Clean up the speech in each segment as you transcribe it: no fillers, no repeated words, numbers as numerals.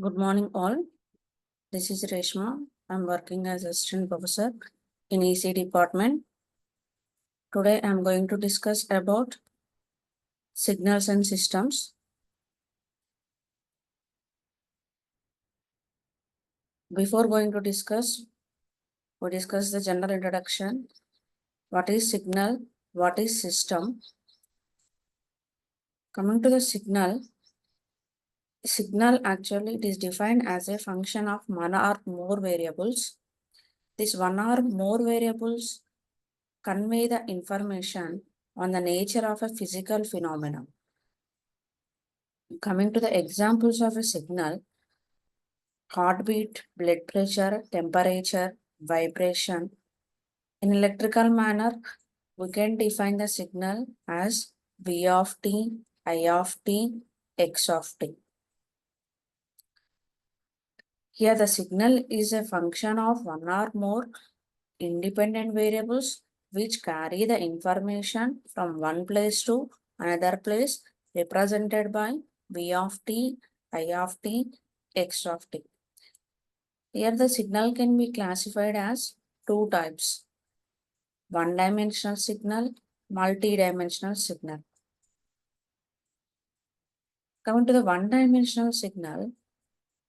Good morning, all. This is RESHMA. I'm working as assistant professor in EC department. Today, I'm going to discuss about signals and systems. Before going to discuss, we discuss the general introduction. What is signal? What is system? Coming to the signal actually it is defined as a function of one or more variables. This one or more variables convey the information on the nature of a physical phenomenon. Coming to the examples of a signal, heartbeat, blood pressure, temperature, vibration. In electrical manner, we can define the signal as V of t, I of t, X of t. Here the signal is a function of one or more independent variables which carry the information from one place to another place represented by V of t, I of t, X of t. Here the signal can be classified as two types: one-dimensional signal, multi-dimensional signal. Coming to the one-dimensional signal,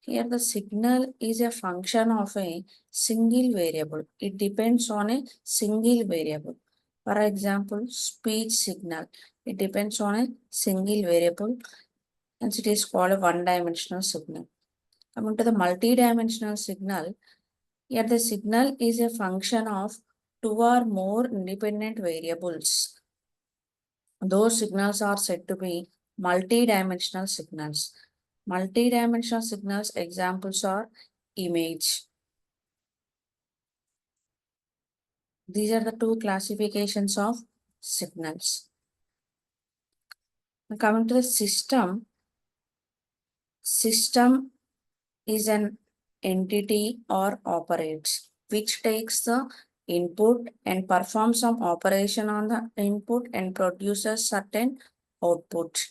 here the signal is a function of a single variable. It depends on a single variable. For example, speech signal. It depends on a single variable and it is called a one-dimensional signal. Coming to the multi-dimensional signal, here the signal is a function of two or more independent variables. Those signals are said to be multi-dimensional signals. Multi-dimensional signals examples are image. These are the two classifications of signals. Now coming to the system is an entity or operates which takes the input and performs some operation on the input and produces certain outputs.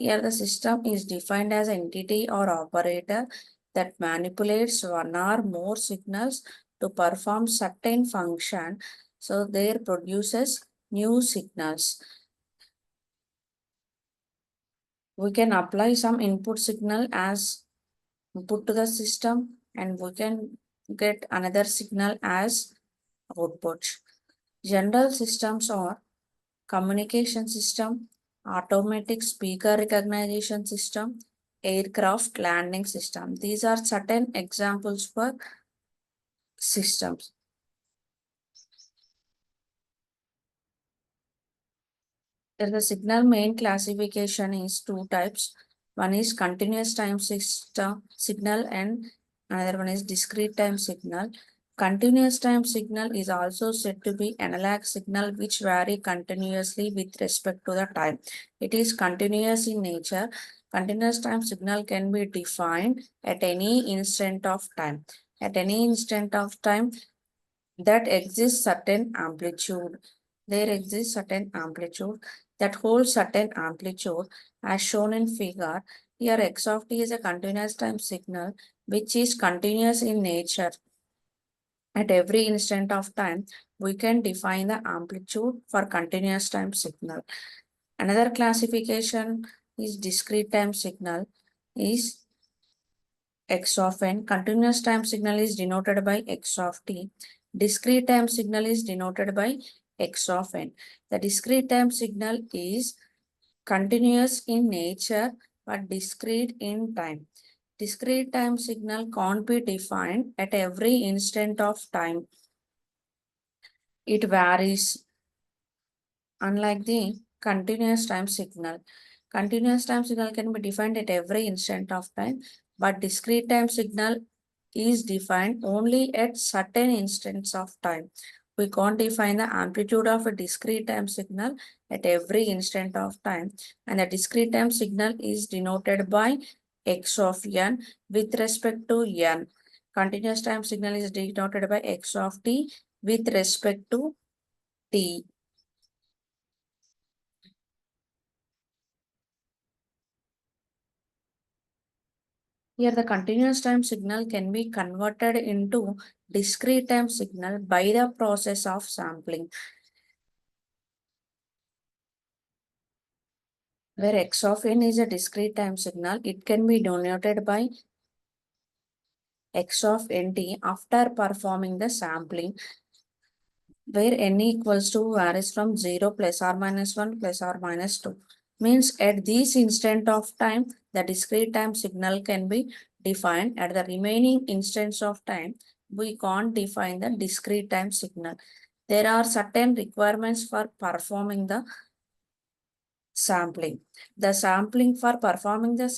Here the system is defined as entity or operator that manipulates one or more signals to perform certain function. So there produces new signals. We can apply some input signal as input to the system and we can get another signal as output. General systems are communication system, automatic speaker recognition system, aircraft landing system. These are certain examples for systems. The signal main classification is two types. One is continuous time system signal and another one is discrete time signal. Continuous time signal is also said to be analog signal which vary continuously with respect to the time. It is continuous in nature. Continuous time signal can be defined at any instant of time. At any instant of time that exists certain amplitude. There exists certain amplitude that holds certain amplitude as shown in figure. Here x of t is a continuous time signal which is continuous in nature. At every instant of time, we can define the amplitude for continuous time signal. Another classification is discrete time signal is x of n. Continuous time signal is denoted by x of t. Discrete time signal is denoted by x of n. The discrete time signal is continuous in nature but discrete in time. Discrete time signal can't be defined at every instant of time. It varies, unlike the continuous time signal. Continuous time signal can be defined at every instant of time, but discrete time signal is defined only at certain instants of time. We can't define the amplitude of a discrete time signal at every instant of time, and the discrete time signal is denoted by x of n with respect to n. Continuous time signal is denoted by x of t with respect to t. Here the continuous time signal can be converted into discrete time signal by the process of sampling, where x of n is a discrete time signal. It can be denoted by x of nt after performing the sampling, where n equals to varies from 0 plus or minus 1 plus or minus 2. Means at this instant of time, the discrete time signal can be defined. At the remaining instance of time, we can't define the discrete time signal. There are certain requirements for performing the sampling. For performing the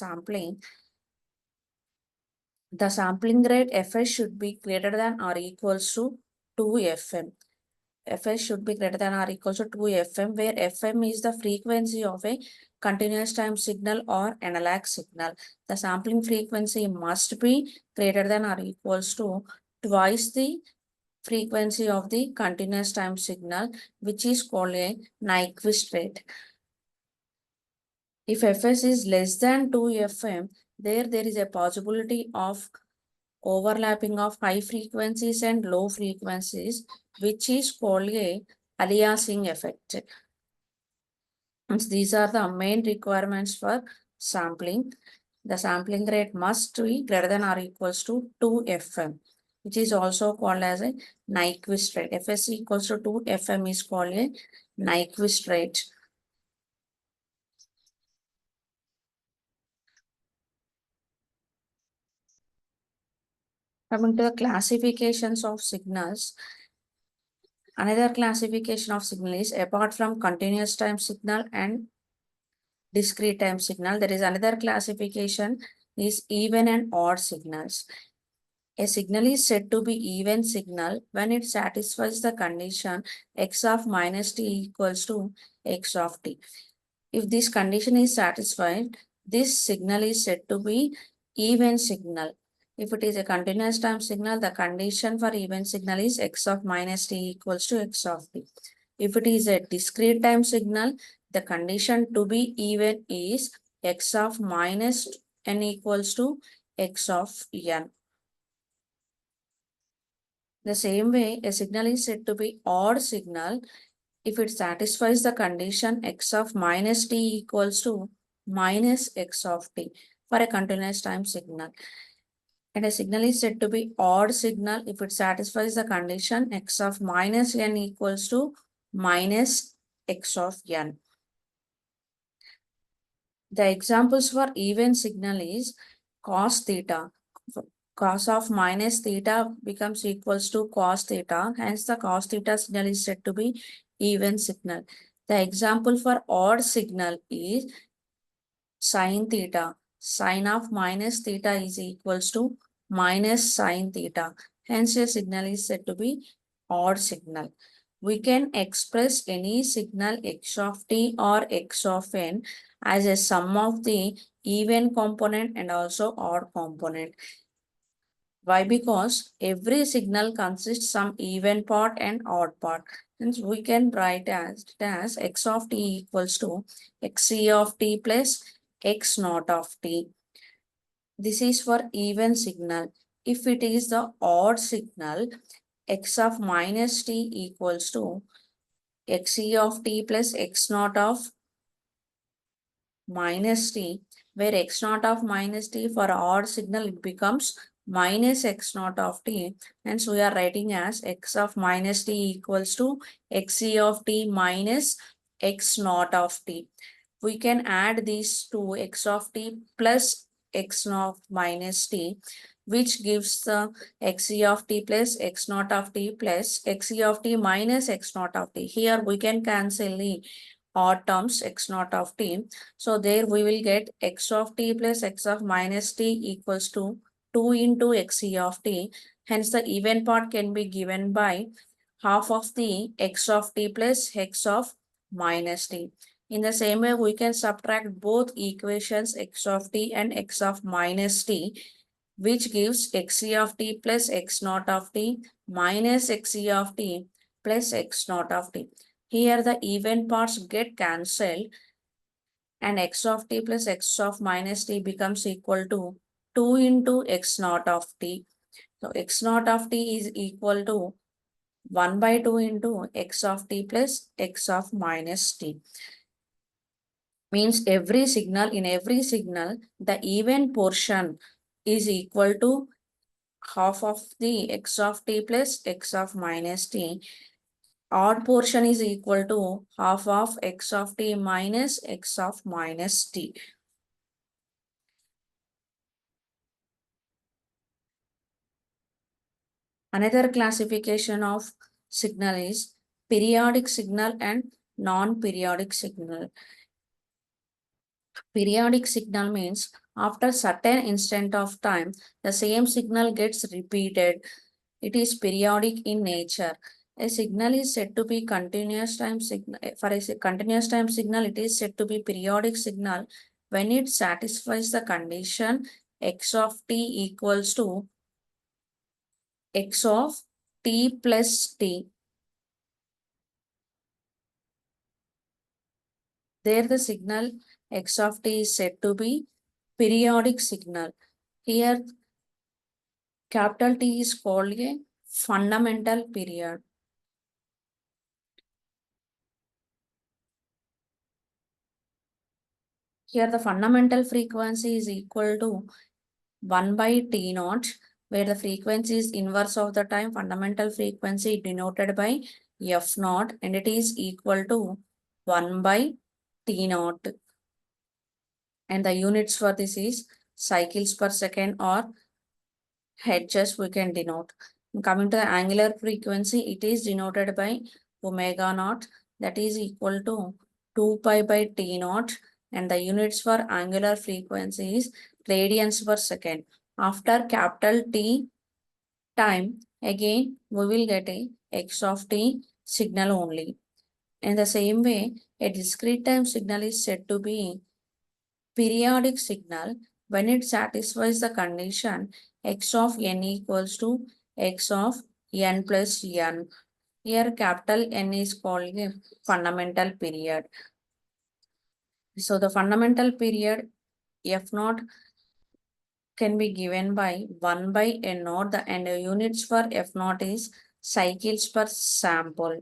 sampling rate Fs should be greater than or equals to 2 fm. Fs should be greater than or equal to 2 fm, where fm is the frequency of a continuous time signal or analog signal. The sampling frequency must be greater than or equals to twice the frequency of the continuous time signal, which is called a Nyquist rate. If Fs is less than 2 fm, there is a possibility of overlapping of high frequencies and low frequencies, which is called a aliasing effect. And these are the main requirements for sampling. The sampling rate must be greater than or equals to 2 fm, which is also called as a Nyquist rate. Fs equals to 2 fm is called a Nyquist rate. Coming to the classifications of signals, another classification of signal is apart from continuous time signal and discrete time signal, there is another classification is even and odd signals. A signal is said to be even signal when it satisfies the condition x of minus t equals to x of t. If this condition is satisfied, this signal is said to be even signal. If it is a continuous time signal, the condition for even signal is x of minus t equals to x of t. If it is a discrete time signal, the condition to be even is x of minus n equals to x of n. The same way, a signal is said to be odd signal if it satisfies the condition x of minus t equals to minus x of t for a continuous time signal. And a signal is said to be odd signal if it satisfies the condition x of minus n equals to minus x of n. The examples for even signal is cos theta. Cos of minus theta becomes equals to cos theta. Hence, the cos theta signal is said to be even signal. The example for odd signal is sin theta. Sin of minus theta is equals to minus sin theta. Hence, a signal is said to be odd signal. We can express any signal x of t or x of n as a sum of the even component and also odd component. Why? Because every signal consists some even part and odd part. Hence, we can write as x of t equals to xc of t plus x naught of t. This is for even signal. If it is the odd signal, x of minus t equals to xc of t plus x naught of minus t, where x naught of minus t for odd signal it becomes minus x naught of t. Hence we are writing as x of minus t equals to xc of t minus x naught of t. We can add these two x of t plus x naught minus t, which gives the xc of t plus x naught of t plus xc of t minus x naught of t. Here we can cancel the odd terms x naught of t. So there we will get x of t plus x of minus t equals to 2 into xc of t. Hence the even part can be given by half of the x of t plus x of minus t. In the same way, we can subtract both equations x of t and x of minus t, which gives xc of t plus x naught of t minus xc of t plus x naught of t. Here the even parts get cancelled and x of t plus x of minus t becomes equal to 2 into x naught of t. So x naught of t is equal to 1 by 2 into x of t plus x of minus t. Means in every signal, the even portion is equal to half of the x of t plus x of minus t. Odd portion is equal to half of x of t minus x of minus t. Another classification of signal is periodic signal and non-periodic signal. Periodic signal means after certain instant of time, the same signal gets repeated. It is periodic in nature. A signal is said to be continuous time signal. For a continuous time signal, it is said to be periodic signal when it satisfies the condition x of t equals to x of t plus t. There the signal x of t is said to be periodic signal. Here capital T is called a fundamental period. Here the fundamental frequency is equal to 1 by T naught, where the frequency is inverse of the time. Fundamental frequency denoted by F naught, and it is equal to 1 by T naught. And the units for this is cycles per second or hertz we can denote. Coming to the angular frequency, it is denoted by omega naught, that is equal to 2 pi by T naught, and the units for angular frequency is radians per second. After capital T time, again we will get a x of t signal only. In the same way, a discrete time signal is said to be periodic signal when it satisfies the condition x of n equals to x of n plus n. Here capital N is called a fundamental period. So the fundamental period f naught can be given by 1 by n naught, and the units for f naught is cycles per sample.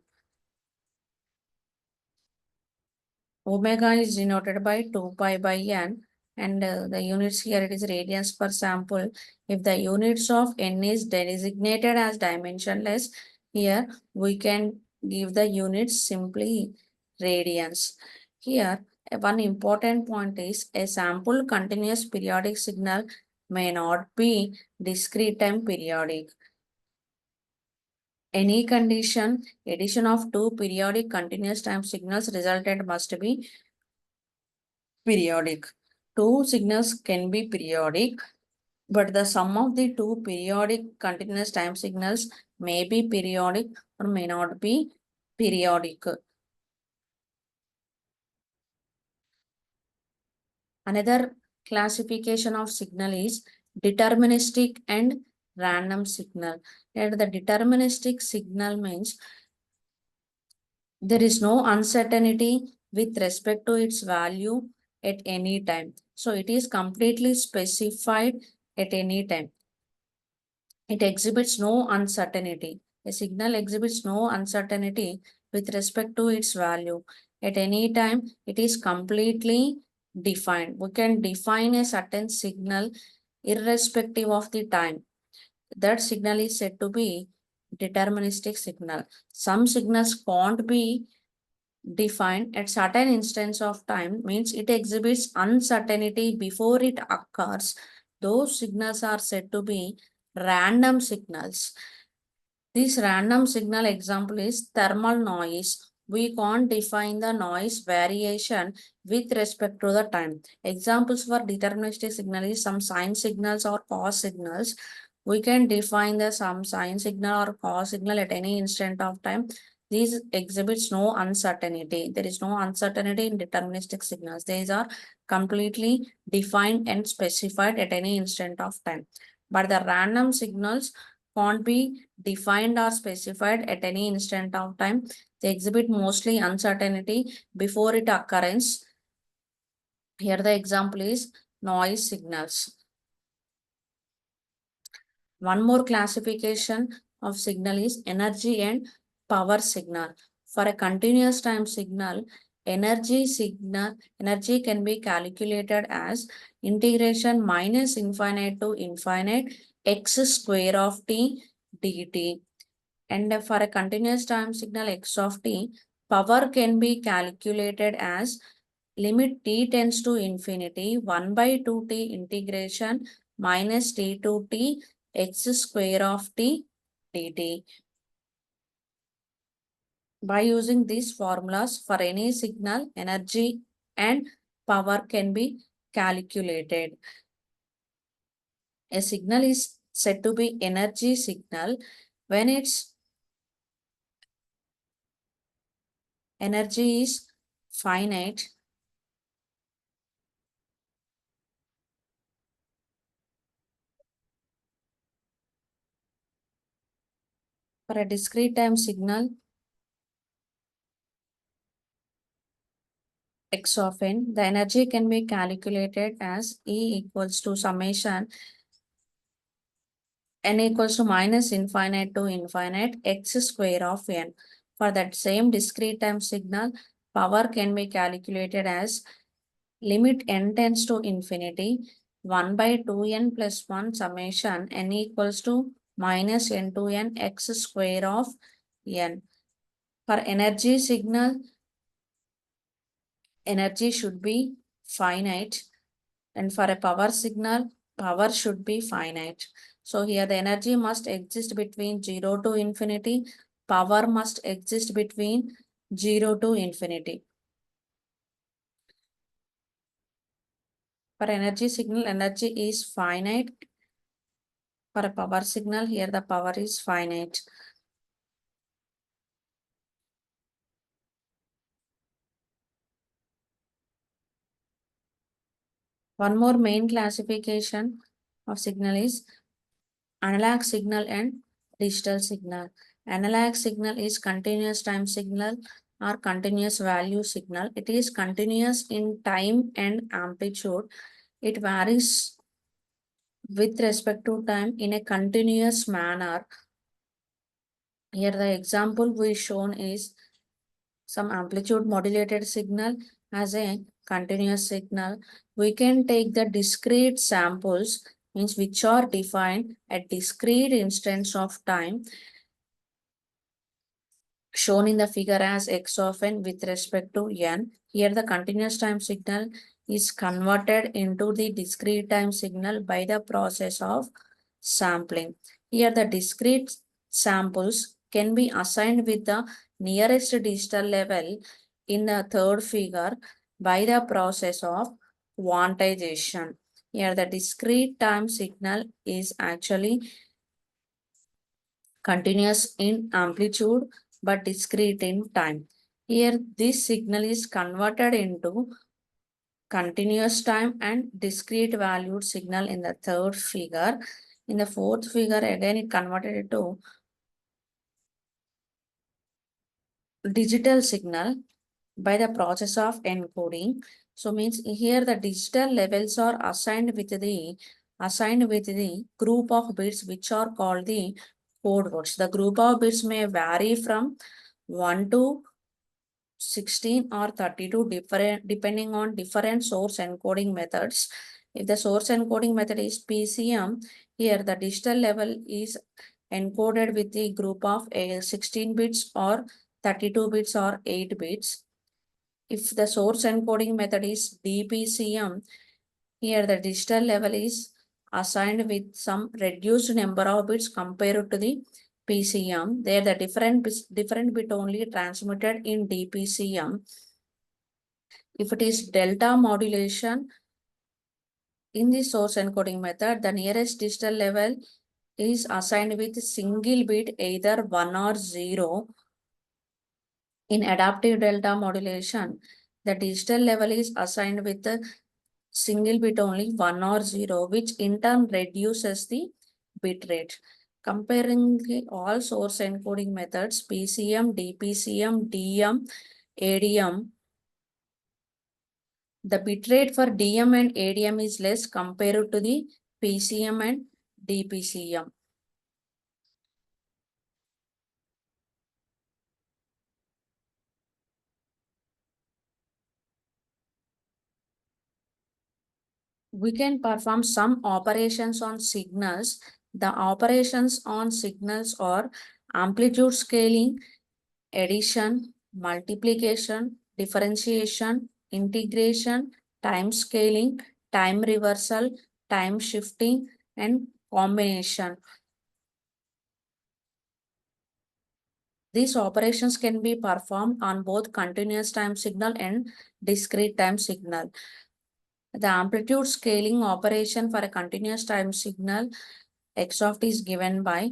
Omega is denoted by 2 pi by n, and the units here it is radians per sample. If the units of n is designated as dimensionless, here we can give the units simply radians. Here one important point is a sample continuous periodic signal may not be discrete time periodic. Any condition, addition of two periodic continuous time signals resulted must be periodic. Two signals can be periodic, but the sum of the two periodic continuous time signals may be periodic or may not be periodic. Another classification of signal is deterministic and random signal. And the deterministic signal means there is no uncertainty with respect to its value at any time. So it is completely specified at any time. It exhibits no uncertainty. A signal exhibits no uncertainty with respect to its value. At any time, it is completely defined. We can define a certain signal irrespective of the time. That signal is said to be deterministic signal. Some signals can't be defined at certain instance of time, means it exhibits uncertainty before it occurs. Those signals are said to be random signals. This random signal example is thermal noise. We can't define the noise variation with respect to the time. Examples for deterministic signal is some sine signals or cos signals. We can define the some sine signal or cos signal at any instant of time. These exhibits no uncertainty. There is no uncertainty in deterministic signals. These are completely defined and specified at any instant of time. But the random signals can't be defined or specified at any instant of time. They exhibit mostly uncertainty before it occurrence. Here the example is noise signals. One more classification of signal is energy and power signal. For a continuous time signal, energy can be calculated as integration minus infinite to infinite x square of t dt. And for a continuous time signal x of t, power can be calculated as limit t tends to infinity 1 by 2t integration minus t to t x square of t dt. By using these formulas for any signal, energy and power can be calculated. A signal is said to be energy signal when its energy is finite. For a discrete time signal x of n, the energy can be calculated as E equals to summation n equals to minus infinite to infinite x square of n. For that same discrete time signal, power can be calculated as limit n tends to infinity 1 by 2n plus 1 summation n equals to minus n to n x square of n. For energy signal, energy should be finite, and for a power signal, power should be finite. So here the energy must exist between 0 to infinity, power must exist between 0 to infinity. For energy signal, energy is finite. For a power signal, here the power is finite. One more main classification of signal is analog signal and digital signal. Analog signal is continuous time signal or continuous value signal. It is continuous in time and amplitude. It varies with respect to time in a continuous manner. Here the example we shown is some amplitude modulated signal as a continuous signal. We can take the discrete samples, means which are defined at discrete instance of time, shown in the figure as x of n with respect to n. Here the continuous time signal is converted into the discrete time signal by the process of sampling. Here the discrete samples can be assigned with the nearest digital level in the third figure by the process of quantization. Here the discrete time signal is actually continuous in amplitude but discrete in time. Here this signal is converted into continuous time and discrete valued signal in the third figure. In the fourth figure, again it converted into digital signal by the process of encoding. So means here the digital levels are assigned with the group of bits which are called the code words. The group of bits may vary from 1 to 16 or 32 different depending on different source encoding methods. If the source encoding method is PCM, here the digital level is encoded with the group of 16 bits or 32 bits or 8 bits. If the source encoding method is DPCM, here the digital level is assigned with some reduced number of bits compared to the PCM. There the different bit only transmitted in DPCM. If it is delta modulation in the source encoding method, the nearest digital level is assigned with single bit either 1 or 0. In adaptive delta modulation, the digital level is assigned with the single bit only 1 or 0, which in turn reduces the bit rate. Comparing all source encoding methods, PCM, DPCM, DM, ADM, the bit rate for DM and ADM is less compared to the PCM and DPCM. we can perform some operations on signals. The operations on signals are amplitude scaling, addition, multiplication, differentiation, integration, time scaling, time reversal, time shifting, and combination. These operations can be performed on both continuous time signal and discrete time signal. The amplitude scaling operation for a continuous time signal x of t is given by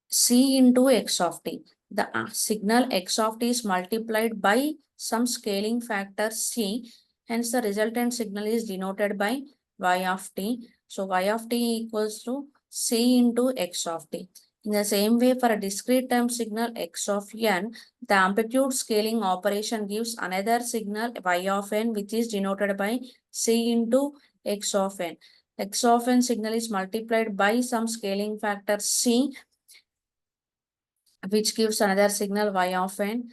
C into x of t. The signal x of t is multiplied by some scaling factor C. Hence, the resultant signal is denoted by y of t. So, y of t equals to C into x of t. In the same way, for a discrete time signal x of n, the amplitude scaling operation gives another signal y of n, which is denoted by C into x of n. X of n signal is multiplied by some scaling factor C, which gives another signal y of n,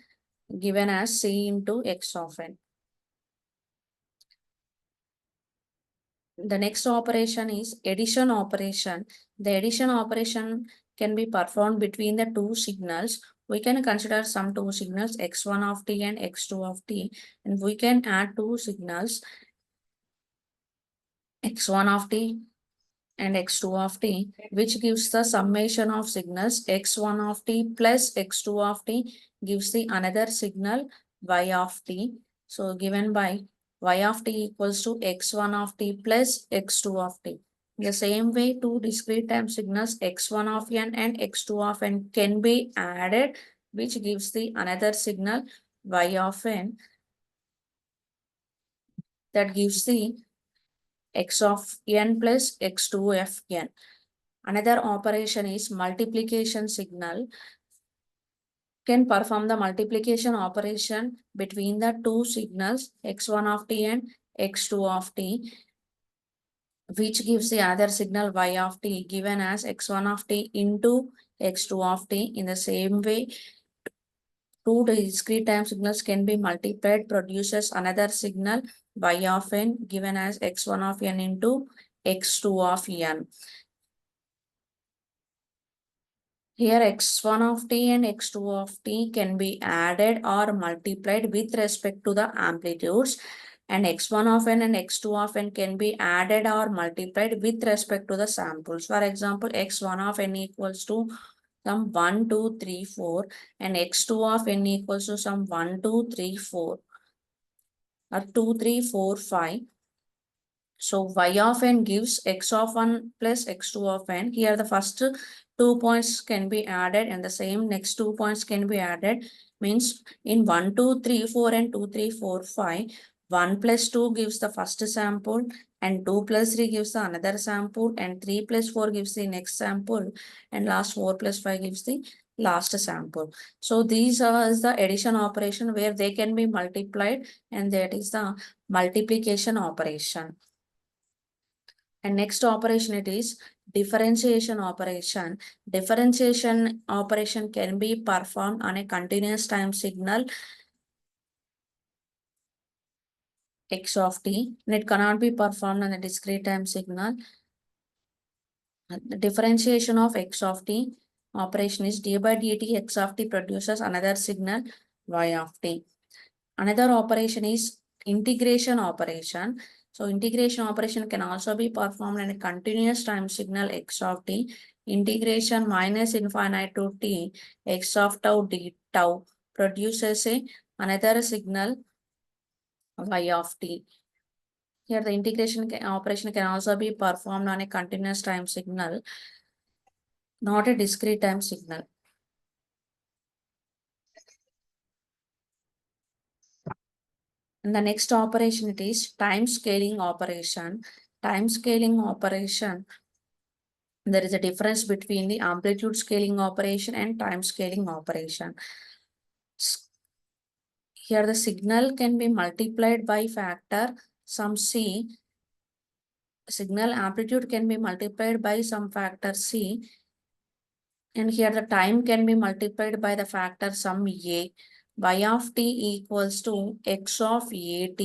given as C into x of n. The next operation is addition operation. The addition operation can be performed between the two signals. We can consider some two signals x1 of t and x2 of t, and we can add two signals x1 of t and x2 of t, which gives the summation of signals x1 of t plus x2 of t gives the another signal y of t. So given by y of t equals to x1 of t plus x2 of t. In the same way, two discrete time signals x1 of n and x2 of n can be added, which gives the another signal y of n, that gives the x of n plus x2 of n. Another operation is multiplication signal. Can perform the multiplication operation between the two signals x1 of t and x2 of t, which gives the other signal y of t, given as x1 of t into x2 of t. In the same way, two discrete time signals can be multiplied, produces another signal y of n, given as x1 of n into x2 of n. Here x1 of t and x2 of t can be added or multiplied with respect to the amplitudes, and x1 of n and x2 of n can be added or multiplied with respect to the samples. For example, x1 of n equals to some 1, 2, 3, 4 and x2 of n equals to some 1, 2, 3, 4 or 2, 3, 4, 5. So y of n gives x of 1 plus x2 of n. Here the first 2 points can be added and the same next 2 points can be added. Means in 1, 2, 3, 4 and 2, 3, 4, 5, 1 plus 2 gives the first sample and 2 plus 3 gives the another sample and 3 plus 4 gives the next sample and last 4 plus 5 gives the last sample. So these are the addition operation where they can be multiplied, and that is the multiplication operation. And next operation it is differentiation operation. Differentiation operation can be performed on a continuous time signal x of t, and it cannot be performed on a discrete time signal. The differentiation of x of t operation is d by dt x of t produces another signal y of t. Another operation is integration operation. So integration operation can also be performed in a continuous time signal x of t. Integration minus infinite to t x of tau d tau produces another signal y of t. Here the integration operation can also be performed on a continuous time signal, not a discrete time signal. And the next operation it is time scaling operation. Time scaling operation, there is a difference between the amplitude scaling operation and time scaling operation. Here the signal can be multiplied by factor some c. Signal amplitude can be multiplied by some factor c. And here the time can be multiplied by the factor some a. Y of t equals to x of at.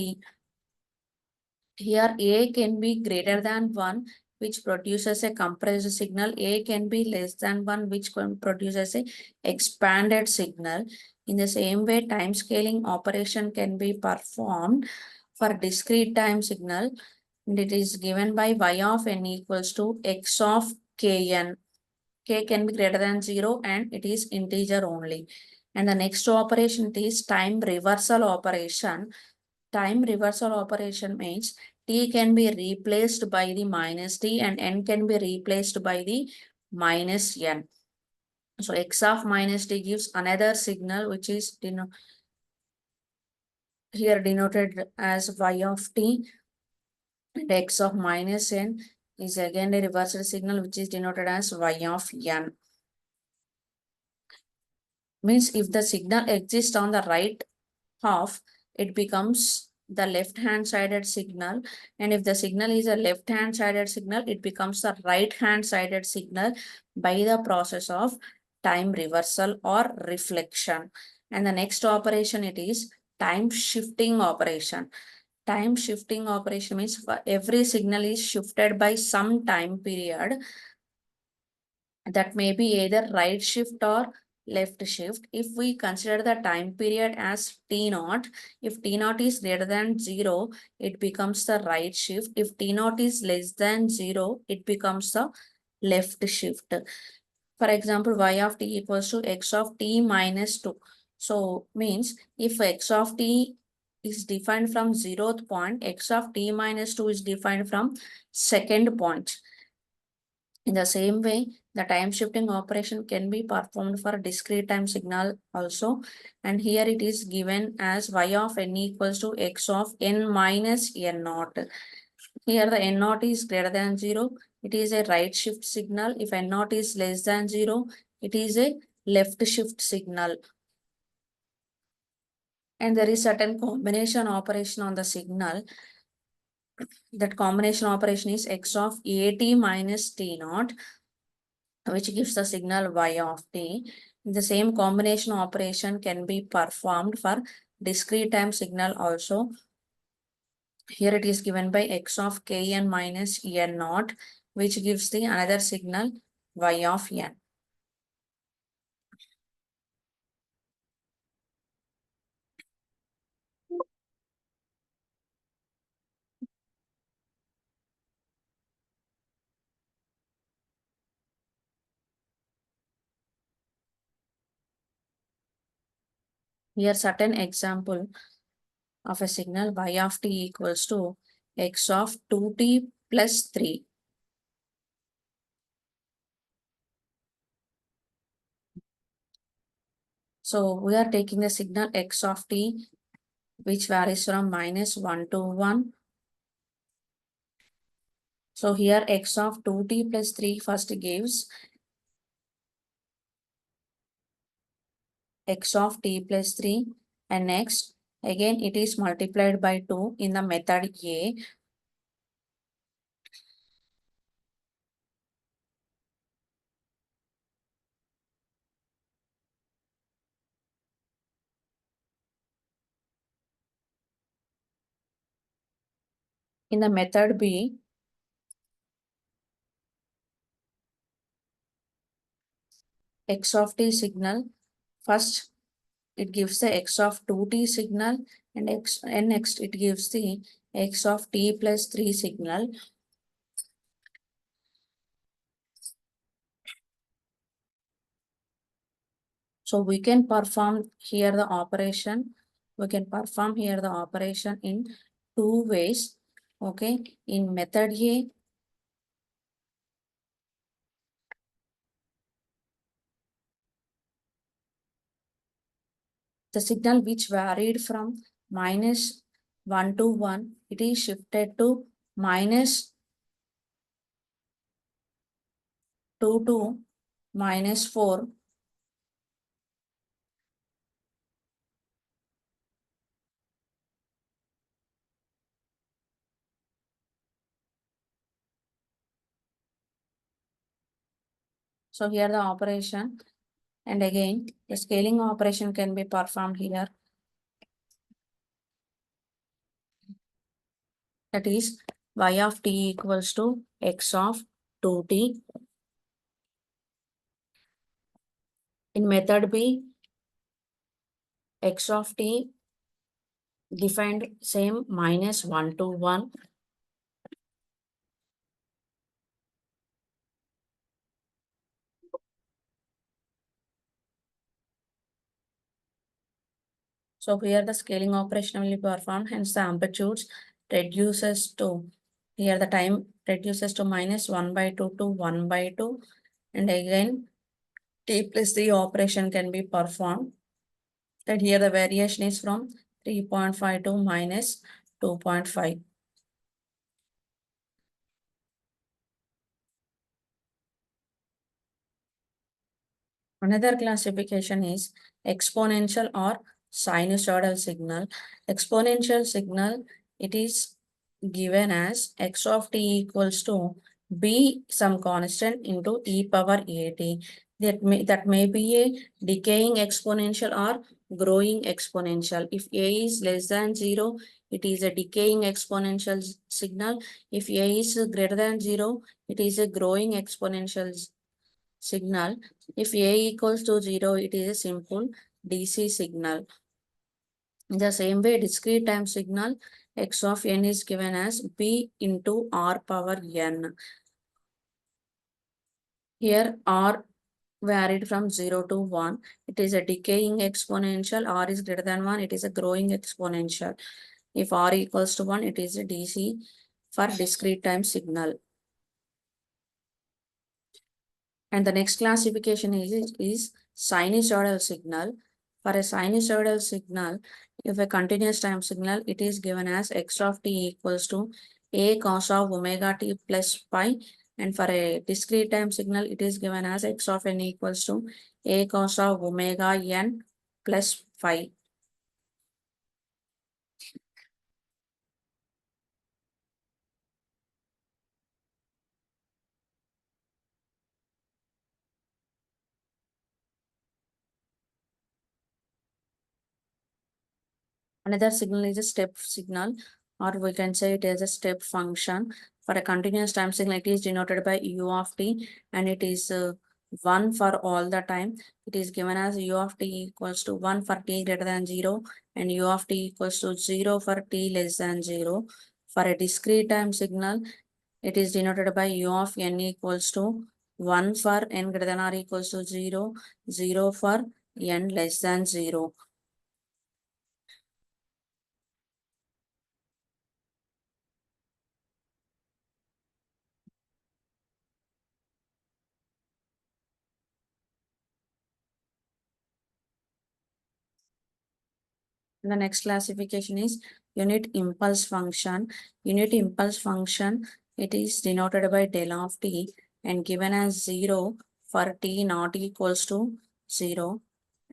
Here A can be greater than 1, which produces a compressed signal. A can be less than 1, which produces a expanded signal. In the same way, time scaling operation can be performed for discrete time signal, and it is given by y of n equals to x of kn. K can be greater than 0 and it is integer only. And the next operation is time reversal operation. Time reversal operation means t can be replaced by the minus t and n can be replaced by the minus n. So x of minus t gives another signal which is here denoted as y of t, and x of minus n is again a reversal signal which is denoted as y of n. Means if the signal exists on the right half, it becomes the left hand sided signal, and if the signal is a left hand sided signal, it becomes the right hand sided signal by the process of time reversal or reflection. And the next operation, it is time shifting operation. Time shifting operation means for every signal is shifted by some time period, that may be either right shift or left shift. If we consider the time period as T naught, if T naught is greater than 0, it becomes the right shift. If T naught is less than 0, it becomes the left shift. For example, y of t equals to x of t minus 2. So means if x of t is defined from 0th point, x of t minus 2 is defined from second point. In the same way, the time shifting operation can be performed for discrete time signal also. And here it is given as y of n equals to x of n minus n naught. Here the n naught is greater than 0. It is a right shift signal. If n naught is less than 0, it is a left shift signal. And there is certain combination operation on the signal. That combination operation is x of at minus t naught, which gives the signal y of t. The same combination operation can be performed for discrete time signal also. Here it is given by x of kn minus n naught, which gives the another signal y of n. Here certain example of a signal y of t equals to x of 2t plus 3. So we are taking the signal x of t, which varies from minus 1 to 1. So here x of 2t plus 3 first gives x of t plus 3, and next again it is multiplied by 2 in the method A. In the method B, x of t signal, first it gives the x of 2t signal, and next it gives the x of t plus 3 signal. So we can perform here the operation. We can perform here the operation in two ways. Okay, in method A, the signal which varied from minus 1 to 1, it is shifted to minus 2 to minus 4. So here the operation, and again the scaling operation can be performed here. that is y of t equals to x of 2t. In method B, x of t defined same minus 1 to 1. So here the scaling operation will be performed, hence the amplitudes reduces to, here the time reduces to minus 1 by 2 to 1 by 2, and again t plus the operation can be performed. That here the variation is from 3.5 to minus 2.5. Another classification is exponential or sinusoidal signal. Exponential signal, it is given as x of t equals to b some constant into e power at. That may be a decaying exponential or growing exponential. If a is less than 0, it is a decaying exponential signal. If a is greater than 0, it is a growing exponential signal. If a equals to 0, it is a simple DC signal. In the same way, discrete time signal x of n is given as b into r power n. Here r varied from 0 to 1. It is a decaying exponential. R is greater than 1. It is a growing exponential. If r equals to 1, it is a DC for discrete time signal. And the next classification is sinusoidal signal. For a sinusoidal signal, if a continuous time signal, it is given as x of t equals to a cos of omega t plus pi. And for a discrete time signal, it is given as x of n equals to a cos of omega n plus phi. Another signal is a step signal, or we can say it as a step function. For a continuous time signal, it is denoted by u of t, and it is 1 for all the time. It is given as u of t equals to 1 for t greater than 0, and u of t equals to 0 for t less than 0. For a discrete time signal, it is denoted by u of n equals to 1 for n greater than or equals to 0, 0 for n less than 0. The next classification is unit impulse function. Unit impulse function, it is denoted by del of t and given as 0 for t not equals to 0,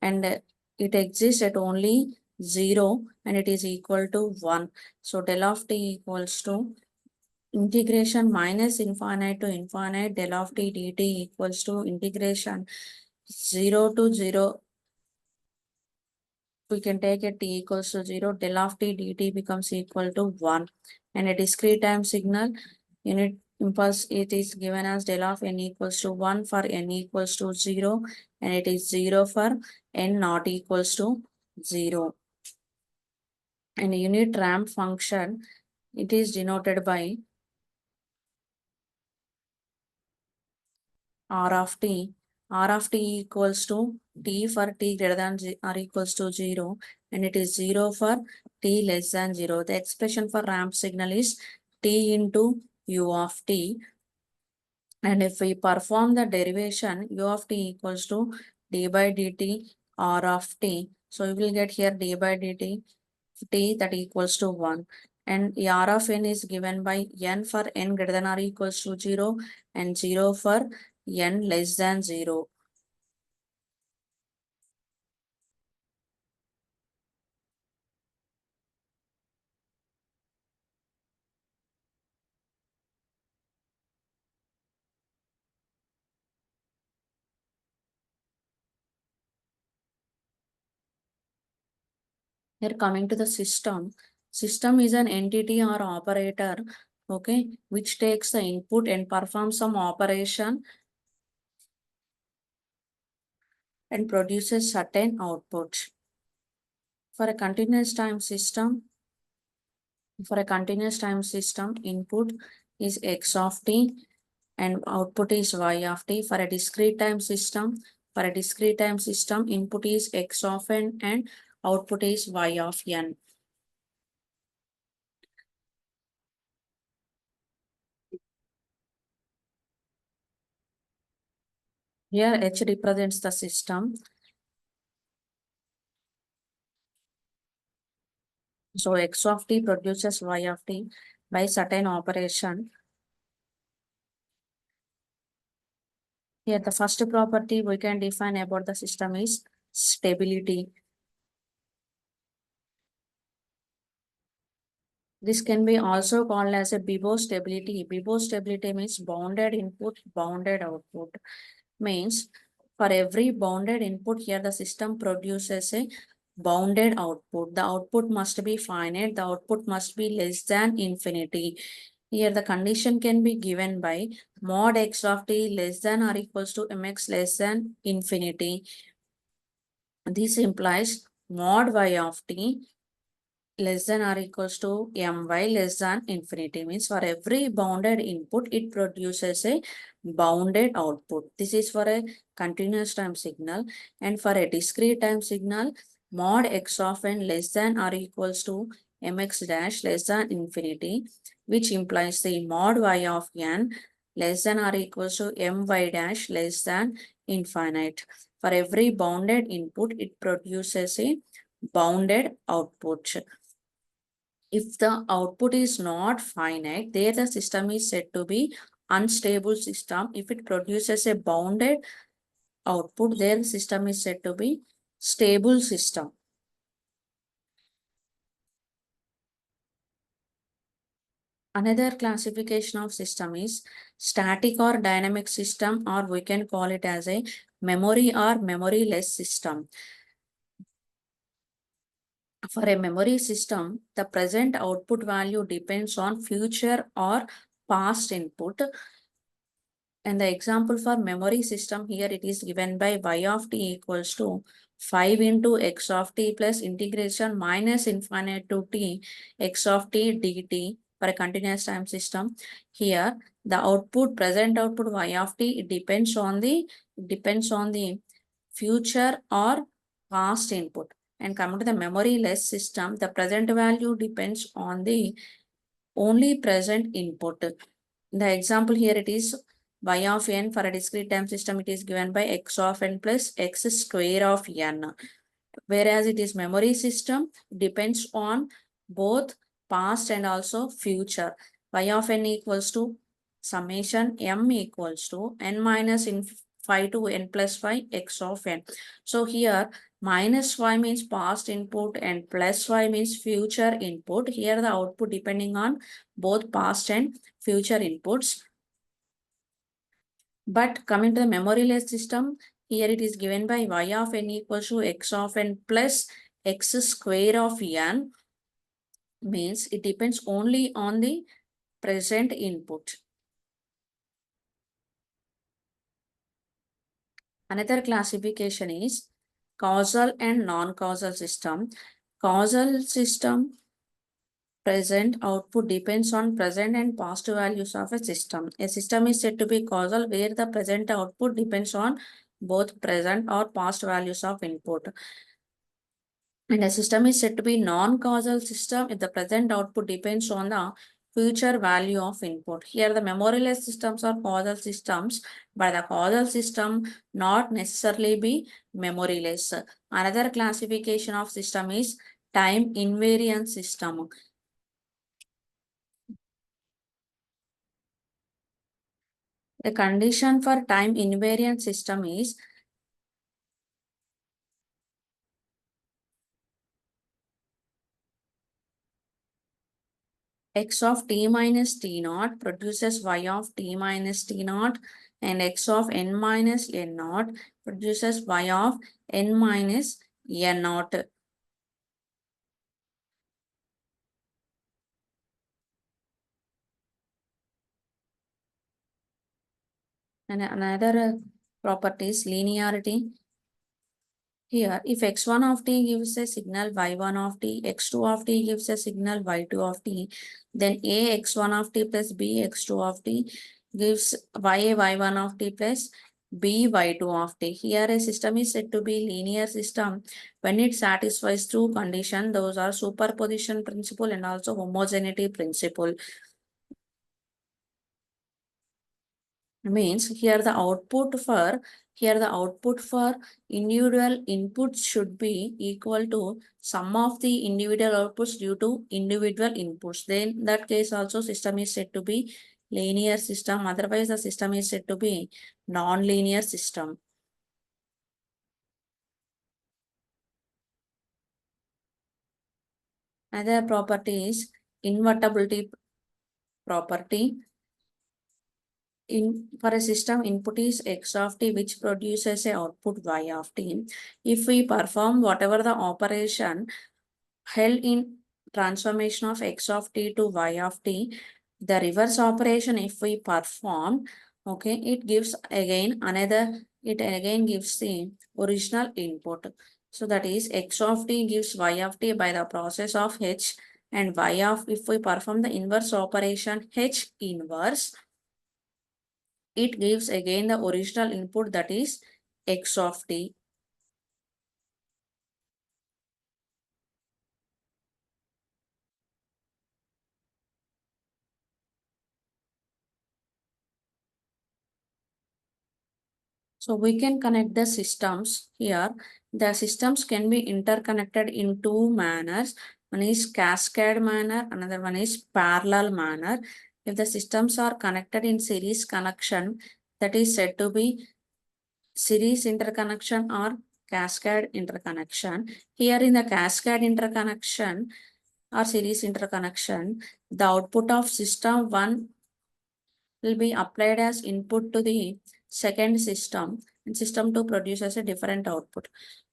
and it exists at only 0 and it is equal to 1. So del of t equals to integration minus infinite to infinite del of t dt equals to integration 0 to 0. We can take a t equals to 0, del of t dt becomes equal to 1. And a discrete time signal, unit impulse, it is given as del of n equals to 1 for n equals to 0, and it is 0 for n not equals to 0. And a unit ramp function, it is denoted by r of t. R of t equals to t for t greater than or equals to 0, and it is 0 for t less than 0. The expression for ramp signal is t into u of t. And if we perform the derivation, u of t equals to d by dt r of t. So we will get here d by dt t that equals to 1. And r of n is given by n for n greater than or equals to 0 and 0 for n less than 0. Here coming to the system. System is an entity or operator, okay, which takes the input and performs some operation and produces certain output. For a continuous time system, input is x of t and output is y of t. For a discrete time system, input is x of n and output is y of n. Here H represents the system. So x of t produces y of t by certain operation. Here the first property we can define about the system is stability. This can be also called as a Bibo stability. Bibo stability means bounded input, bounded output. Means for every bounded input here the system produces a bounded output. The output must be finite. The output must be less than infinity. Here the condition can be given by mod x of t less than or equals to mx less than infinity. This implies mod y of t less than or equals to my less than infinity. Means for every bounded input, it produces a bounded output. This is for a continuous time signal. And for a discrete time signal, mod x of n less than or equals to mx dash less than infinity, which implies the mod y of n less than or equals to my dash less than infinite. For every bounded input, it produces a bounded output. If the output is not finite, there the system is said to be unstable system. If it produces a bounded output, there the system is said to be stable system. Another classification of system is static or dynamic system, or we can call it as a memory or memoryless system. For a memory system, the present output value depends on future or past input. And the example for memory system here, it is given by y of t equals to 5 into x of t plus integration minus infinite to t x of t dt for a continuous time system. Here, the output, present output y of t, it depends on the future or past input. And coming to the memoryless system, the present value depends on the only present input. The example here, it is y of n. For a discrete time system, it is given by x of n plus x square of n. Whereas it is memory system, depends on both past and also future. Y of n equals to summation m equals to n minus in 5 to n plus 5 x of n. So here minus y means past input and plus y means future input. Here the output depending on both past and future inputs. But coming to the memoryless system, here it is given by y of n equals to x of n plus x square of n, means it depends only on the present input. Another classification is causal and non-causal system. Causal system, present output depends on present and past values of a system. A system is said to be causal where the present output depends on both present or past values of input. And a system is said to be non-causal system if the present output depends on the future value of input. Here the memoryless systems are causal systems, but the causal system not necessarily be memoryless. Another classification of system is time invariant system. The condition for time invariant system is x of t minus t naught produces y of t minus t naught, and x of n minus n naught produces y of n minus n naught. And another property is linearity. Here, if x1 of t gives a signal y1 of t, x2 of t gives a signal y2 of t, then a x1 of t plus b x2 of t gives y y1 of t plus b y2 of t. Here, a system is said to be linear system when it satisfies two conditions. Those are superposition principle and also homogeneity principle. Means here the output for individual inputs should be equal to sum of the individual outputs due to individual inputs. Then in that case also system is said to be linear system. Otherwise the system is said to be non-linear system. Another property is invertibility property. In for a system, input is x of t, which produces a output y of t. If we perform whatever the operation held in transformation of x of t to y of t, the reverse operation if we perform, okay, it again gives the original input. So that is x of t gives y of t by the process of h, and if we perform the inverse operation h inverse, it gives again the original input, that is x of t. So we can connect the systems here. The systems can be interconnected in two manners. One is cascade manner, another one is parallel manner. If the systems are connected in series connection, that is said to be series interconnection or cascade interconnection. Here in the cascade interconnection or series interconnection, the output of system 1 will be applied as input to the second system, and system 2 produces a different output.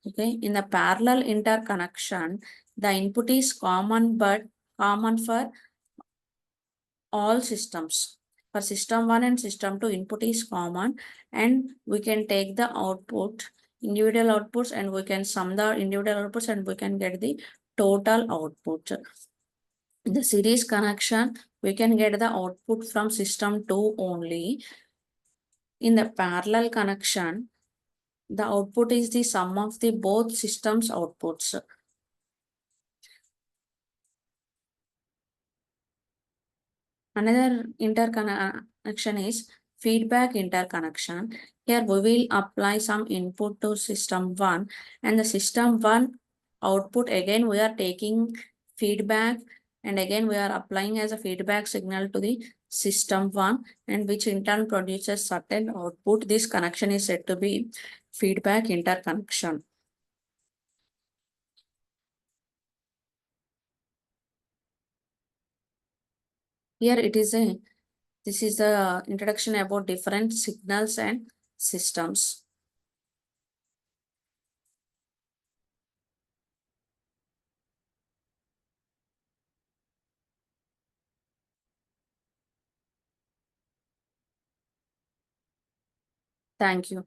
Okay, in the parallel interconnection, the input is common but common for all systems. For system 1 and system 2, input is common, and we can take the output, individual outputs, and we can sum the individual outputs and we can get the total output. In the series connection, we can get the output from system 2 only. In the parallel connection, the output is the sum of the both systems outputs. Another interconnection is feedback interconnection. Here we will apply some input to system 1, and the system 1 output again we are taking feedback, and again we are applying as a feedback signal to the system 1, and which in turn produces certain output. This connection is said to be feedback interconnection. Here this is the introduction about different signals and systems. Thank you.